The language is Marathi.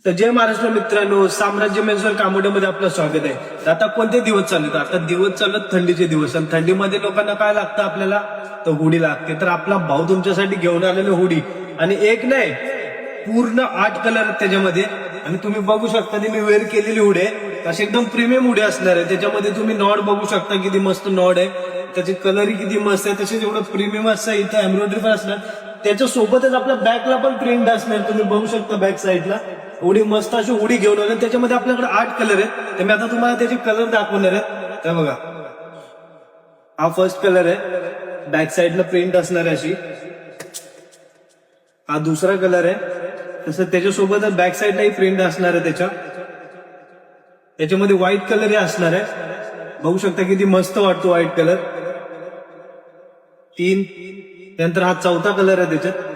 तर जय महाराष्ट्र मित्रांनो, साम्राज्य मेन्सवर कामोड्यामध्ये आपलं स्वागत आहे. तर आता कोणते दिवस चालू आहेत? आता दिवस चालत थंडीचे दिवस, आणि थंडीमध्ये लोकांना काय लागतं आपल्याला? तर हुडी लागते. तर आपला भाऊ तुमच्यासाठी घेऊन आलेलं हुडी, आणि एक नाही पूर्ण 8 कलर आहेत त्याच्यामध्ये. आणि तुम्ही बघू शकता ती मी वेअर केलेली हुडी आहे, अशी एकदम प्रीमियम हुडी असणार आहे. त्याच्यामध्ये तुम्ही नॉड बघू शकता, किती मस्त नॉड आहे, त्याची कलरही किती मस्त आहे. तसेच एवढं प्रीमियम असं इथं एम्ब्रॉयडरी पण असणार. त्याच्या सोबतच आपल्या बॅकला पण प्रिंट असणार, तुम्ही बघू शकता बॅक साईडला. एवढी मस्त अशी उडी घेऊन आली. त्याच्यामध्ये आपल्याकडे 8 कलर आहेत. तर मी आता तुम्हाला त्याचे कलर दाखवणार आहे. तर बघा, हा फर्स्ट कलर आहे, बॅक साईडला प्रिंट असणार आहे अशी. हा दुसरा कलर आहे, तसं त्याच्यासोबत बॅक साईडलाही प्रिंट असणार आहे त्याच्यामध्ये व्हाईट कलर असणार आहे. बघू शकता किती मस्त वाटतो व्हाईट कलर. 3. त्यानंतर हा चौथा कलर आहे त्याच्यात.